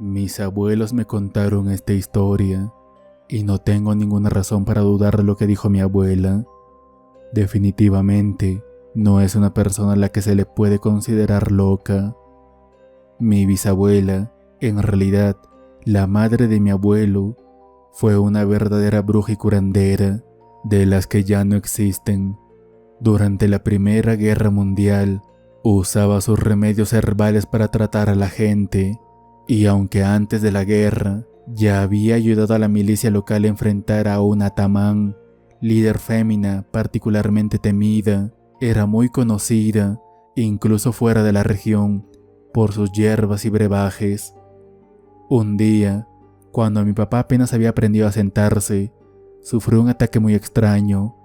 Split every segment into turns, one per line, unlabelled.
Mis abuelos me contaron esta historia y no tengo ninguna razón para dudar de lo que dijo mi abuela. Definitivamente no es una persona a la que se le puede considerar loca. Mi bisabuela, en realidad la madre de mi abuelo, fue una verdadera bruja y curandera, de las que ya no existen. Durante la Primera Guerra Mundial usaba sus remedios herbales para tratar a la gente. Y aunque antes de la guerra ya había ayudado a la milicia local a enfrentar a un atamán, líder fémina particularmente temida, era muy conocida, incluso fuera de la región, por sus hierbas y brebajes. Un día, cuando mi papá apenas había aprendido a sentarse, sufrió un ataque muy extraño.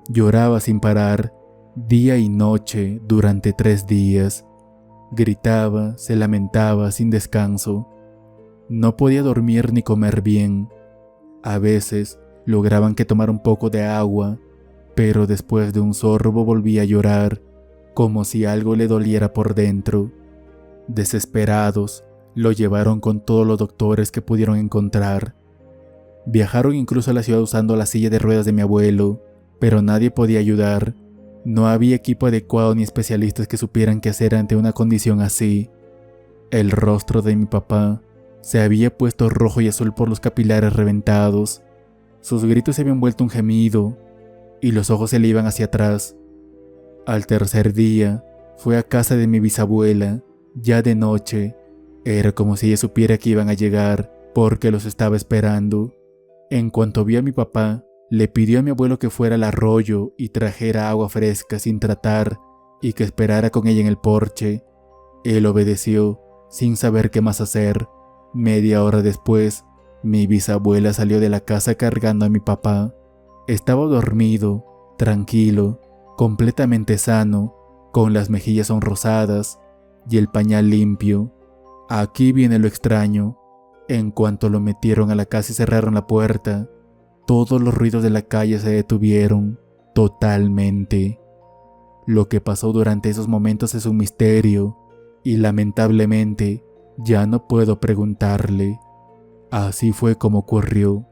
Lloraba sin parar, día y noche, durante 3 días. Gritaba, se lamentaba sin descanso. No podía dormir ni comer bien. A veces lograban que tomara un poco de agua, pero después de un sorbo volvía a llorar, como si algo le doliera por dentro. Desesperados, lo llevaron con todos los doctores que pudieron encontrar. Viajaron incluso a la ciudad usando la silla de ruedas de mi abuelo, pero nadie podía ayudar. No había equipo adecuado ni especialistas que supieran qué hacer ante una condición así. El rostro de mi papá se había puesto rojo y azul por los capilares reventados. Sus gritos se habían vuelto un gemido y los ojos se le iban hacia atrás. Al tercer día, fue a casa de mi bisabuela, ya de noche. Era como si ella supiera que iban a llegar, porque los estaba esperando. En cuanto vio a mi papá, le pidió a mi abuelo que fuera al arroyo y trajera agua fresca sin tratar y que esperara con ella en el porche. Él obedeció, sin saber qué más hacer. Media hora después, mi bisabuela salió de la casa cargando a mi papá. Estaba dormido, tranquilo, completamente sano, con las mejillas sonrosadas y el pañal limpio. Aquí viene lo extraño. En cuanto lo metieron a la casa y cerraron la puerta, todos los ruidos de la calle se detuvieron totalmente. Lo que pasó durante esos momentos es un misterio y lamentablemente ya no puedo preguntarle. Así fue como ocurrió.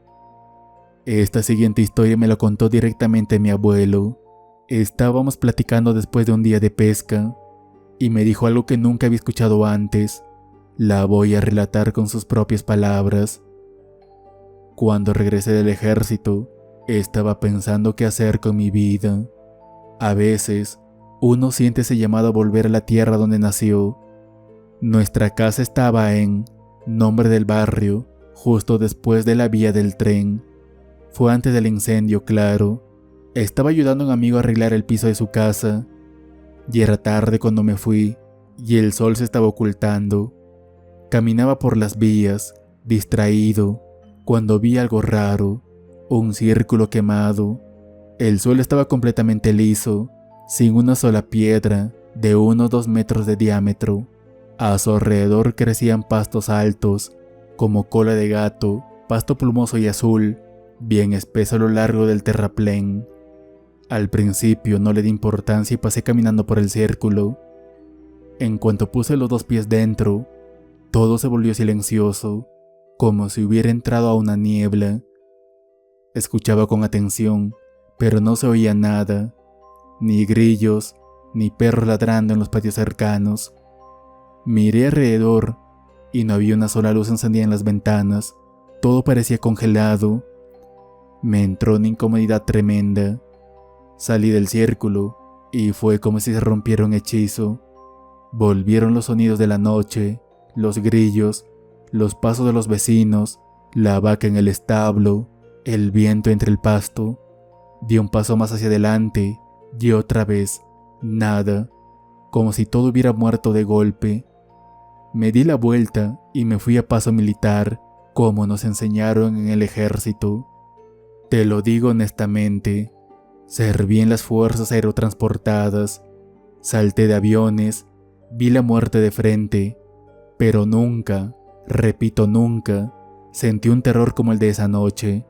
Esta siguiente historia me la contó directamente mi abuelo. Estábamos platicando después de un día de pesca y me dijo algo que nunca había escuchado antes. La voy a relatar con sus propias palabras. Cuando regresé del ejército, estaba pensando qué hacer con mi vida. A veces, uno siente ese llamado a volver a la tierra donde nació. Nuestra casa estaba en nombre del barrio, justo después de la vía del tren. Fue antes del incendio, claro. Estaba ayudando a un amigo a arreglar el piso de su casa. Y era tarde cuando me fui, y el sol se estaba ocultando. Caminaba por las vías, distraído, cuando vi algo raro, un círculo quemado. El suelo estaba completamente liso, sin una sola piedra, de 1 o 2 metros de diámetro. A su alrededor crecían pastos altos, como cola de gato, pasto plumoso y azul, bien espeso a lo largo del terraplén. Al principio no le di importancia y pasé caminando por el círculo. En cuanto puse los 2 pies dentro, todo se volvió silencioso, como si hubiera entrado a una niebla. Escuchaba con atención, pero no se oía nada, ni grillos, ni perros ladrando en los patios cercanos. Miré alrededor y no había una sola luz encendida en las ventanas. Todo parecía congelado. Me entró una incomodidad tremenda. Salí del círculo y fue como si se rompiera un hechizo. Volvieron los sonidos de la noche, los grillos, los pasos de los vecinos, la vaca en el establo, el viento entre el pasto. Di un paso más hacia adelante y otra vez, nada, como si todo hubiera muerto de golpe. Me di la vuelta y me fui a paso militar, como nos enseñaron en el ejército. Te lo digo honestamente, serví en las fuerzas aerotransportadas, salté de aviones, vi la muerte de frente, pero nunca, repito nunca, sentí un terror como el de esa noche.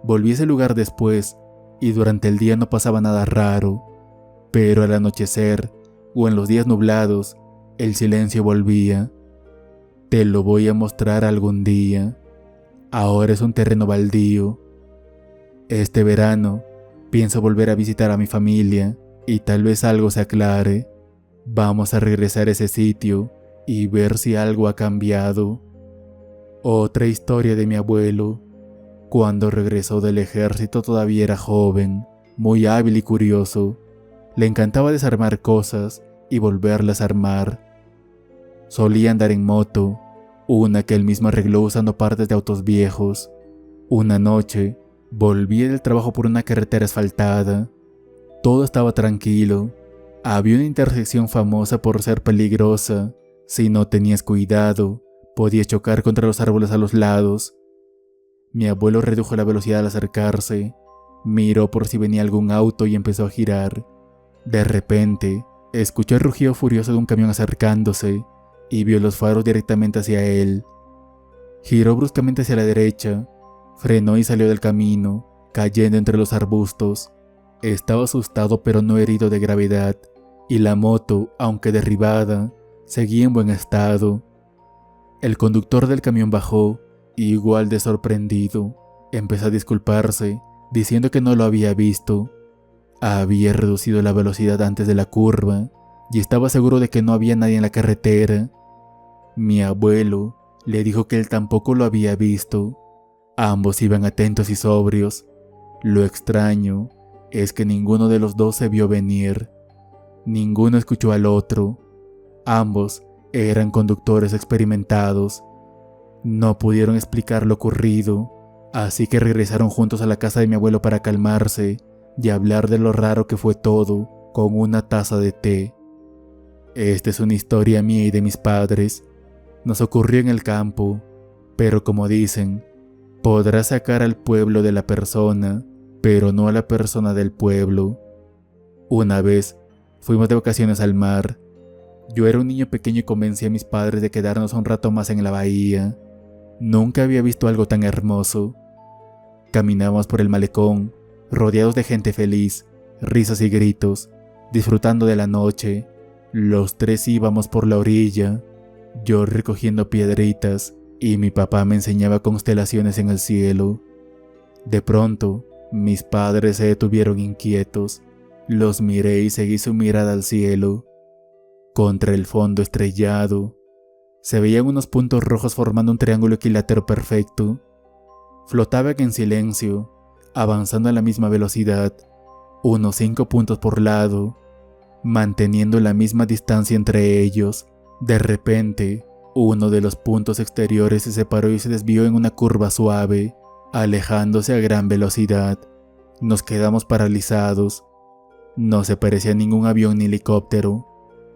Volví a ese lugar después y durante el día no pasaba nada raro, pero al anochecer o en los días nublados, el silencio volvía. Te lo voy a mostrar algún día. Ahora es un terreno baldío. Este verano pienso volver a visitar a mi familia y tal vez algo se aclare. Vamos a regresar a ese sitio y ver si algo ha cambiado. Otra historia de mi abuelo. Cuando regresó del ejército todavía era joven, muy hábil y curioso. Le encantaba desarmar cosas y volverlas a armar. Solía andar en moto, una que él mismo arregló usando partes de autos viejos. Una noche, volví del trabajo por una carretera asfaltada. Todo estaba tranquilo. Había una intersección famosa por ser peligrosa. Si no tenías cuidado, podías chocar contra los árboles a los lados. Mi abuelo redujo la velocidad al acercarse, miró por si venía algún auto y empezó a girar. De repente, escuchó el rugido furioso de un camión acercándose y vio los faros directamente hacia él. Giró bruscamente hacia la derecha, frenó y salió del camino, cayendo entre los arbustos. Estaba asustado pero no herido de gravedad, y la moto, aunque derribada, seguía en buen estado. El conductor del camión bajó, igual de sorprendido. Empezó a disculparse, diciendo que no lo había visto. Había reducido la velocidad antes de la curva y estaba seguro de que no había nadie en la carretera. Mi abuelo le dijo que él tampoco lo había visto. Ambos iban atentos y sobrios. Lo extraño es que ninguno de los dos se vio venir. Ninguno escuchó al otro. Ambos eran conductores experimentados. No pudieron explicar lo ocurrido, así que regresaron juntos a la casa de mi abuelo para calmarse y hablar de lo raro que fue todo con una taza de té. Esta es una historia mía y de mis padres. Nos ocurrió en el campo, pero como dicen, podrás sacar al pueblo de la persona, pero no a la persona del pueblo. Una vez fuimos de vacaciones al mar. Yo era un niño pequeño y convencí a mis padres de quedarnos un rato más en la bahía. Nunca había visto algo tan hermoso. Caminábamos por el malecón, rodeados de gente feliz, risas y gritos, disfrutando de la noche. Los tres íbamos por la orilla, yo recogiendo piedritas y mi papá me enseñaba constelaciones en el cielo. De pronto, mis padres se detuvieron inquietos. Los miré y seguí su mirada al cielo. Contra el fondo estrellado, se veían unos puntos rojos formando un triángulo equilátero perfecto. Flotaban en silencio, avanzando a la misma velocidad, unos 5 puntos por lado, manteniendo la misma distancia entre ellos. De repente, uno de los puntos exteriores se separó y se desvió en una curva suave, alejándose a gran velocidad. Nos quedamos paralizados. No se parecía a ningún avión ni helicóptero,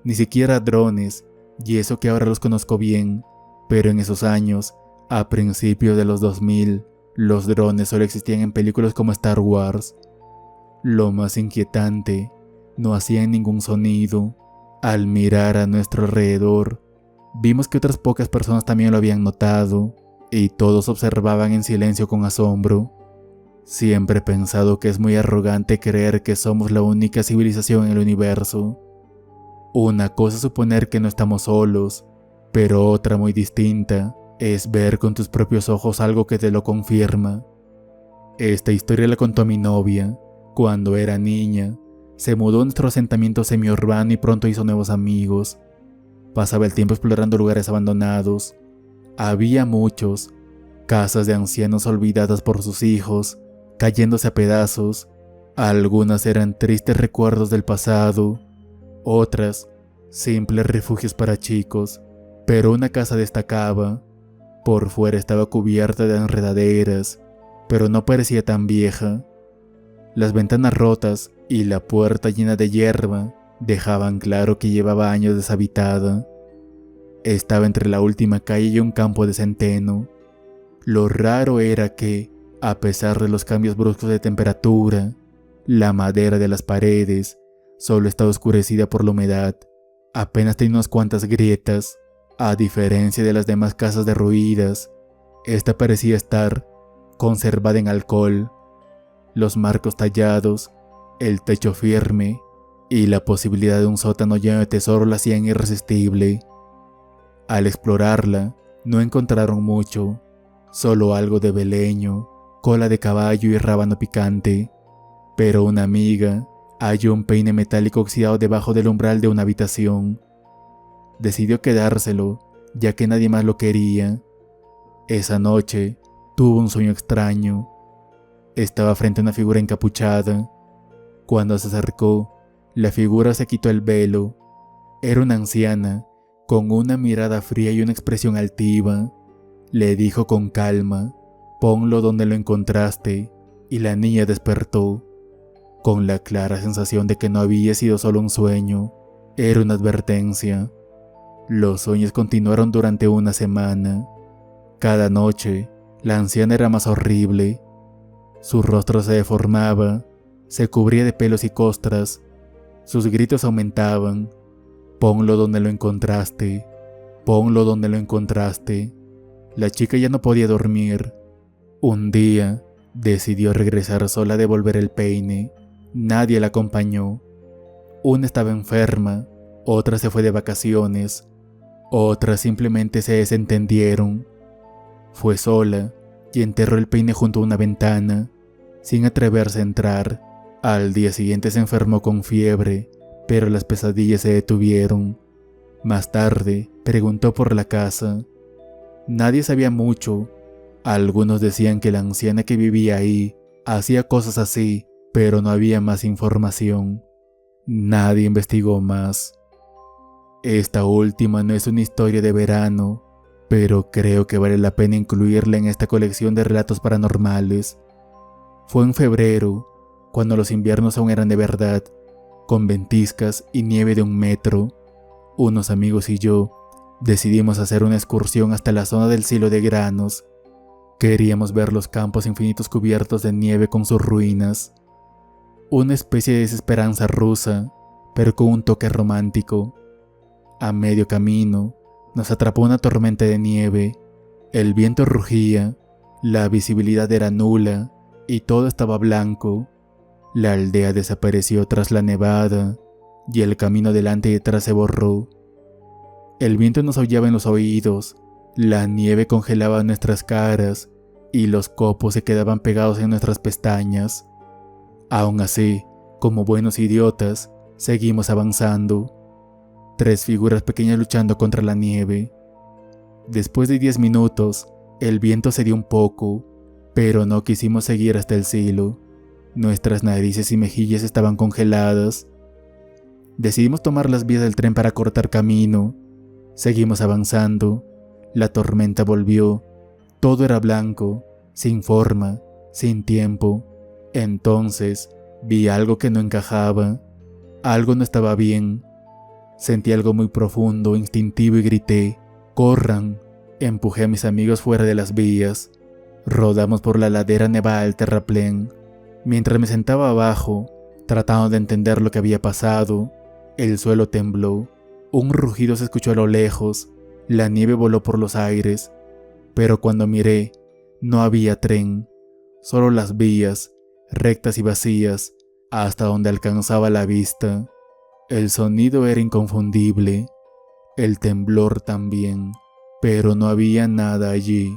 ni siquiera drones, y eso que ahora los conozco bien, pero en esos años, a principios de los 2000, los drones solo existían en películas como Star Wars. Lo más inquietante, no hacían ningún sonido. Al mirar a nuestro alrededor, vimos que otras pocas personas también lo habían notado, y todos observaban en silencio con asombro. Siempre he pensado que es muy arrogante creer que somos la única civilización en el universo. Una cosa es suponer que no estamos solos, pero otra muy distinta es ver con tus propios ojos algo que te lo confirma. Esta historia la contó mi novia. Cuando era niña, se mudó a nuestro asentamiento semiurbano y pronto hizo nuevos amigos. Pasaba el tiempo explorando lugares abandonados. Había muchos, casas de ancianos olvidadas por sus hijos, cayéndose a pedazos. Algunas eran tristes recuerdos del pasado, otras simples refugios para chicos, pero una casa destacaba. Por fuera estaba cubierta de enredaderas, pero no parecía tan vieja. Las ventanas rotas y la puerta llena de hierba dejaban claro que llevaba años deshabitada. Estaba entre la última calle y un campo de centeno. Lo raro era que, a pesar de los cambios bruscos de temperatura, la madera de las paredes solo estaba oscurecida por la humedad. Apenas tenía unas cuantas grietas. A diferencia de las demás casas derruidas, esta parecía estar conservada en alcohol. Los marcos tallados, el techo firme y la posibilidad de un sótano lleno de tesoro la hacían irresistible. Al explorarla, no encontraron mucho, solo algo de beleño, cola de caballo y rábano picante, pero una amiga halló un peine metálico oxidado debajo del umbral de una habitación. Decidió quedárselo, ya que nadie más lo quería. Esa noche tuvo un sueño extraño. Estaba frente a una figura encapuchada. Cuando se acercó, la figura se quitó el velo. Era una anciana, con una mirada fría y una expresión altiva. Le dijo con calma: «Ponlo donde lo encontraste», y la niña despertó, con la clara sensación de que no había sido solo un sueño, era una advertencia. Los sueños continuaron durante una semana. Cada noche, la anciana era más horrible. Su rostro se deformaba, se cubría de pelos y costras. Sus gritos aumentaban: «Ponlo donde lo encontraste, ponlo donde lo encontraste». La chica ya no podía dormir. Un día, decidió regresar sola a devolver el peine. Nadie la acompañó. Una estaba enferma, otra se fue de vacaciones, otras simplemente se desentendieron. Fue sola y enterró el peine junto a una ventana, sin atreverse a entrar. Al día siguiente se enfermó con fiebre, pero las pesadillas se detuvieron. Más tarde, preguntó por la casa. Nadie sabía mucho. Algunos decían que la anciana que vivía ahí hacía cosas así, pero no había más información. Nadie investigó más. Esta última no es una historia de verano, pero creo que vale la pena incluirla en esta colección de relatos paranormales. Fue en febrero, cuando los inviernos aún eran de verdad, con ventiscas y nieve de 1 metro. Unos amigos y yo decidimos hacer una excursión hasta la zona del silo de granos. Queríamos ver los campos infinitos cubiertos de nieve con sus ruinas. Una especie de desesperanza rusa, pero con un toque romántico. A medio camino, nos atrapó una tormenta de nieve. El viento rugía, la visibilidad era nula y todo estaba blanco. La aldea desapareció tras la nevada y el camino delante y detrás se borró. El viento nos aullaba en los oídos, la nieve congelaba nuestras caras y los copos se quedaban pegados en nuestras pestañas. Aún así, como buenos idiotas, seguimos avanzando. 3 figuras pequeñas luchando contra la nieve. Después de 10 minutos, el viento cedió un poco, pero no quisimos seguir hasta el silo. Nuestras narices y mejillas estaban congeladas. Decidimos tomar las vías del tren para cortar camino. Seguimos avanzando. La tormenta volvió. Todo era blanco, sin forma, sin tiempo. Entonces, vi algo que no encajaba. Algo no estaba bien. Sentí algo muy profundo, instintivo y grité: «¡Corran!». Empujé a mis amigos fuera de las vías. Rodamos por la ladera nevada del terraplén. Mientras me sentaba abajo, tratando de entender lo que había pasado, el suelo tembló. Un rugido se escuchó a lo lejos. La nieve voló por los aires. Pero cuando miré, no había tren. Solo las vías, rectas y vacías, hasta donde alcanzaba la vista. El sonido era inconfundible, el temblor también, pero no había nada allí.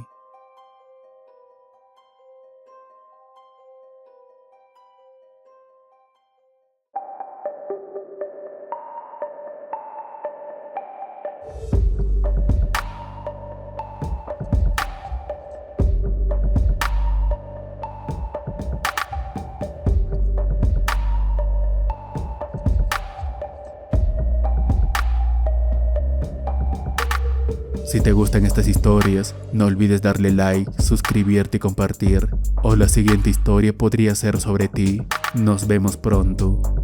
Si te gustan estas historias, no olvides darle like, suscribirte y compartir. O la siguiente historia podría ser sobre ti. Nos vemos pronto.